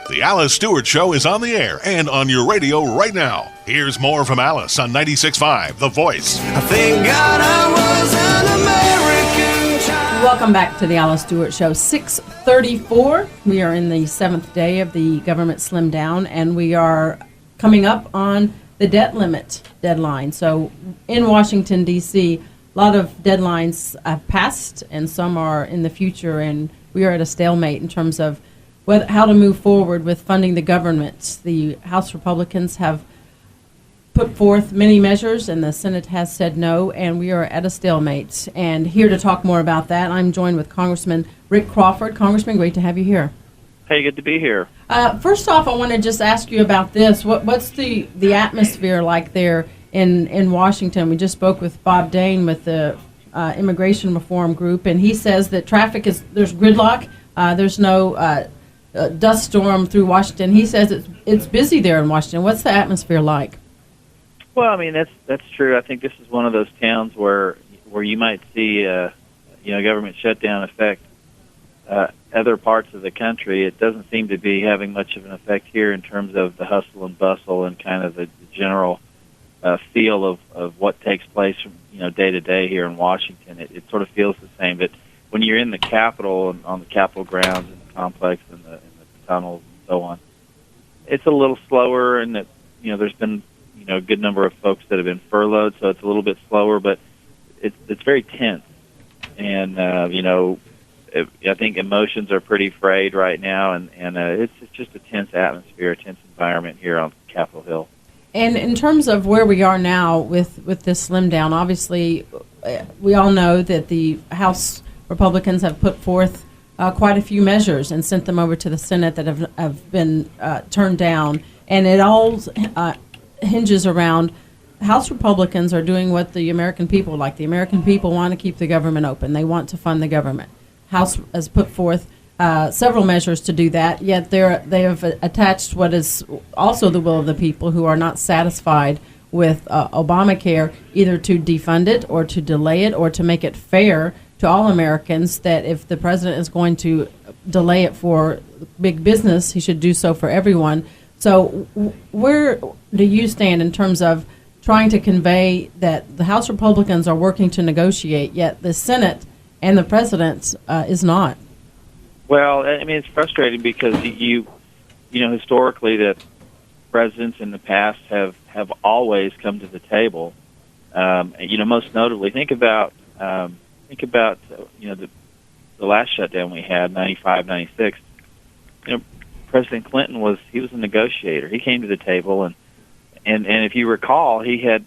The Alice Stewart Show is on the air and on your radio right now. Here's more from Alice on 96.5, The Voice. I thank God I was an American child. Welcome back to the Alice Stewart Show. 6:34. We are in the 7th day of the government slim down, and we are coming up on the debt limit deadline. So in Washington, D.C., a lot of deadlines have passed, and some are in the future, and we are at a stalemate in terms of how to move forward with funding the government. The House Republicans have put forth many measures, and the Senate has said no, and we are at a stalemate. And here to talk more about that, I'm joined with Congressman Rick Crawford. Congressman, great to have you here. Hey, good to be here. First off, I want to just ask you about this. What's the atmosphere like there in Washington? We just spoke with Bob Dane with the Immigration Reform Group, and he says that there's gridlock, there's no dust storm through Washington. He says it's busy there in Washington. What's the atmosphere like? Well, I mean that's true. I think this is one of those towns where you might see government shutdown affect other parts of the country. It doesn't seem to be having much of an effect here in terms of the hustle and bustle and kind of the general feel of what takes place from day to day here in Washington. It sort of feels the same. But when you're in the Capitol and on the Capitol grounds and the complex and the tunnels and so on, it's a little slower, and that there's been a good number of folks that have been furloughed, so it's a little bit slower, but it's very tense, and I think emotions are pretty frayed right now, and it's just a tense atmosphere, a tense environment here on Capitol Hill. And in terms of where we are now with this slim down, obviously we all know that the House Republicans have put forth quite a few measures and sent them over to the Senate that have been turned down, and it all hinges around House Republicans are doing what the American people like. The American people want to keep the government open. They want to fund the government. House has put forth several measures to do that, yet they have attached what is also the will of the people who are not satisfied with Obamacare, either to defund it or to delay it or to make it fair to all Americans, that if the president is going to delay it for big business, he should do so for everyone. So where do you stand in terms of trying to convey that the House Republicans are working to negotiate, yet the Senate and the president is not? Well, I mean, it's frustrating because historically that presidents in the past have always come to the table. Most notably, think about the last shutdown we had, 95, 96. President Clinton was a negotiator. He came to the table, and if you recall, he had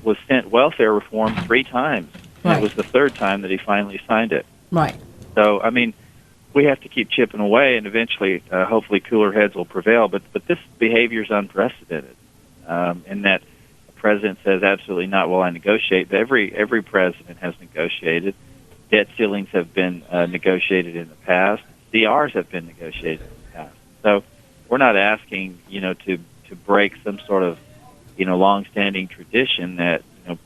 was sent welfare reform 3 times. Right. It was the 3rd time that he finally signed it. Right. So, I mean, we have to keep chipping away, and eventually, hopefully, cooler heads will prevail. But this behavior is unprecedented, in that the president says absolutely not. Well, I negotiate. But every president has negotiated. Debt ceilings have been negotiated in the past. CRs have been negotiated in the past. So we're not asking, to break some sort of, long-standing tradition that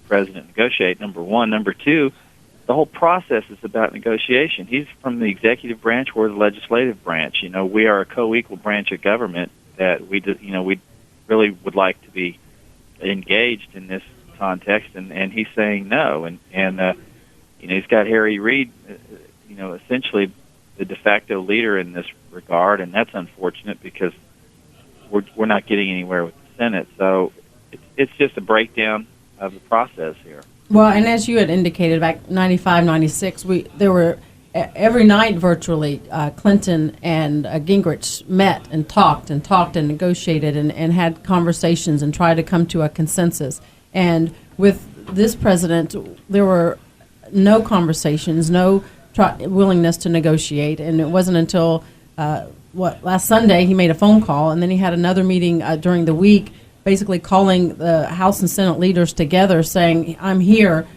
president negotiate. Number one. Number two, the whole process is about negotiation. He's from the executive branch, we're the legislative branch. We are a co-equal branch of government that we really would like to be engaged in this context, and he's saying no. And he's got Harry Reid, essentially the de facto leader in this regard, and that's unfortunate because we're not getting anywhere with the Senate. So it's just a breakdown of the process here. Well, and as you had indicated, back 95, 96, there were every night virtually Clinton and Gingrich met and talked and negotiated and had conversations and tried to come to a consensus. And with this president, there were no conversations, no willingness to negotiate, and it wasn't until last Sunday he made a phone call, and then he had another meeting during the week, basically calling the House and Senate leaders together, saying, "I'm here.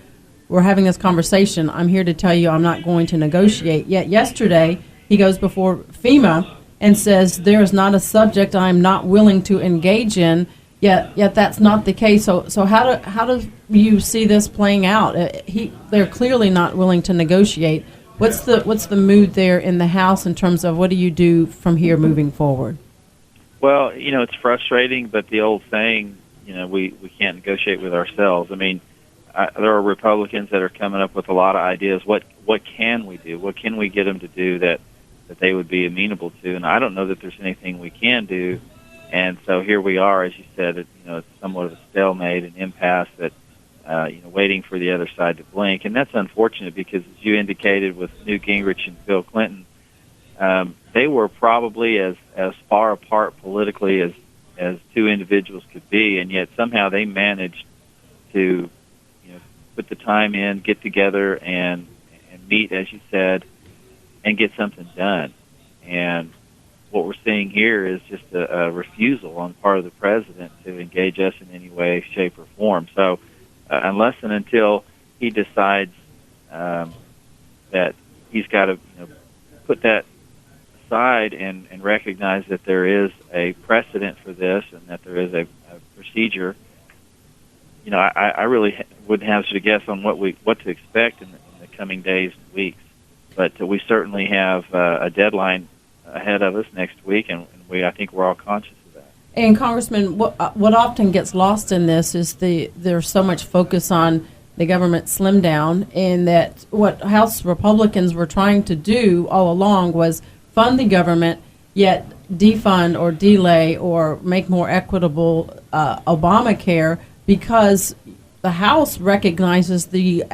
We're having this conversation. I'm here to tell you I'm not going to negotiate." Yet yesterday he goes before FEMA and says there is not a subject I'm not willing to engage in. Yet that's not the case. So how do you see this playing out? They're clearly not willing to negotiate. What's the mood there in the House in terms of what do you do from here moving forward? Well, it's frustrating, but the old saying, we can't negotiate with ourselves. I mean, there are Republicans that are coming up with a lot of ideas. What can we do? What can we get them to do that they would be amenable to? And I don't know that there's anything we can do. And so here we are, as you said, it's somewhat of a stalemate, an impasse that, waiting for the other side to blink. And that's unfortunate because, as you indicated with Newt Gingrich and Bill Clinton, they were probably as far apart politically as two individuals could be, and yet somehow they managed to, put the time in, get together, and meet, as you said, and get something done. And what we're seeing here is just a refusal on part of the president to engage us in any way, shape, or form. So unless and until he decides that he's got to put that aside and recognize that there is a precedent for this and that there is a procedure, I really wouldn't hazard a guess on what to expect in the coming days and weeks. But we certainly have a deadline ahead of us next week, and I think we're all conscious of that. And Congressman, what often gets lost in this is there's so much focus on the government slim down, and that what House Republicans were trying to do all along was fund the government, yet defund or delay or make more equitable Obamacare, because the House recognizes the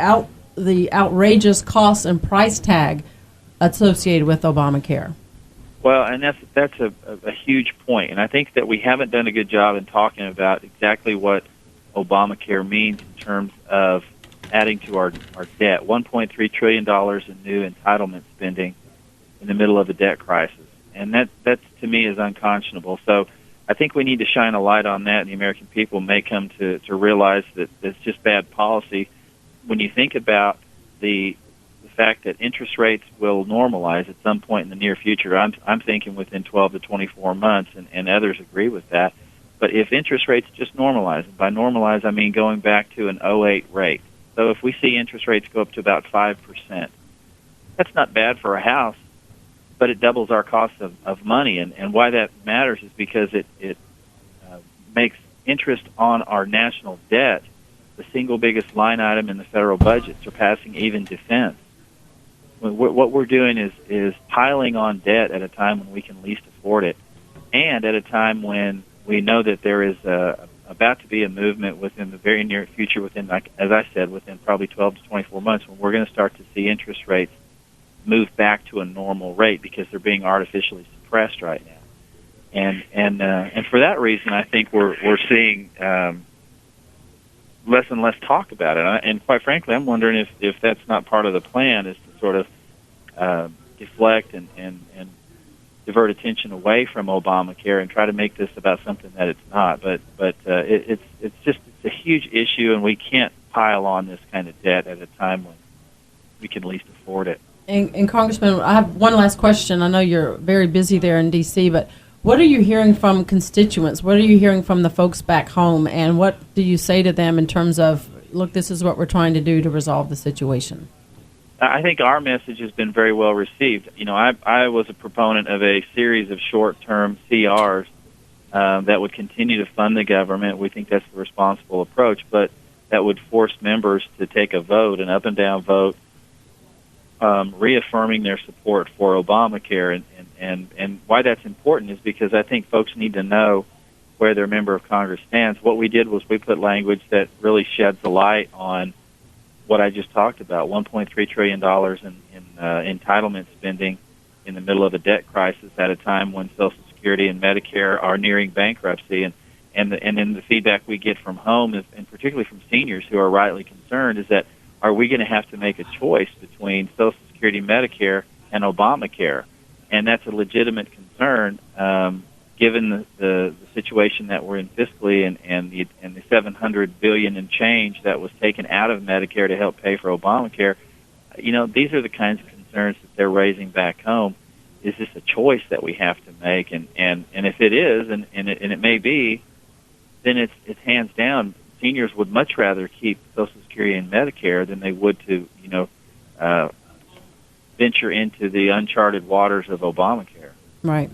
outrageous cost and price tag associated with Obamacare. Well, and that's a huge point, and I think that we haven't done a good job in talking about exactly what Obamacare means in terms of adding to our debt. $1.3 trillion in new entitlement spending in the middle of a debt crisis, and that to me is unconscionable. So I think we need to shine a light on that, and the American people may come to realize that it's just bad policy. When you think about the fact that interest rates will normalize at some point in the near future, I'm thinking within 12 to 24 months, and others agree with that. But if interest rates just normalize, and by normalize I mean going back to an 2008 rate. So if we see interest rates go up to about 5%, that's not bad for a house, but it doubles our cost of money. And why that matters is because it makes interest on our national debt the single biggest line item in the federal budget, surpassing even defense. What we're doing is piling on debt at a time when we can least afford it, and at a time when we know that there is about to be a movement within the very near future, within, like as I said, within probably 12 to 24 months, when we're going to start to see interest rates move back to a normal rate because they're being artificially suppressed right now. And for that reason, I think we're seeing less and less talk about it. And quite frankly, I'm wondering if that's not part of the plan, is to sort of deflect and divert attention away from Obamacare and try to make this about something that it's not. But it's a huge issue, and we can't pile on this kind of debt at a time when we can least afford it. And Congressman, I have one last question. I know you're very busy there in D.C., but what are you hearing from constituents? What are you hearing from the folks back home? And what do you say to them in terms of, look, this is what we're trying to do to resolve the situation? I think our message has been very well received. I was a proponent of a series of short-term CRs that would continue to fund the government. We think that's the responsible approach, but that would force members to take a vote, an up-and-down vote, reaffirming their support for Obamacare. And why that's important is because I think folks need to know where their member of Congress stands. What we did was we put language that really sheds a light on what I just talked about, $1.3 trillion in entitlement spending in the middle of a debt crisis at a time when Social Security and Medicare are nearing bankruptcy. And then the feedback we get from home, and particularly from seniors who are rightly concerned, is that are we going to have to make a choice between Social Security, Medicare, and Obamacare? And that's a legitimate concern, given the situation that we're in fiscally and the $700 billion and change that was taken out of Medicare to help pay for Obamacare. These are the kinds of concerns that they're raising back home. Is this a choice that we have to make? And if it is, and it may be, then it's hands down. Seniors would much rather keep Social Security and Medicare than they would to, venture into the uncharted waters of Obamacare. Right.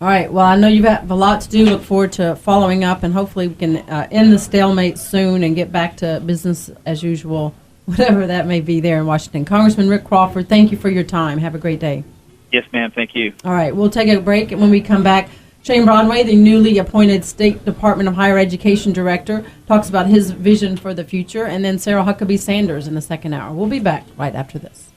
All right. Well, I know you have a lot to do. Look forward to following up, and hopefully we can end the stalemate soon and get back to business as usual, whatever that may be there in Washington. Congressman Rick Crawford, thank you for your time. Have a great day. Yes, ma'am. Thank you. All right. We'll take a break, and when we come back, Shane Broadway, the newly appointed State Department of Higher Education Director, talks about his vision for the future, and then Sarah Huckabee Sanders in the second hour. We'll be back right after this.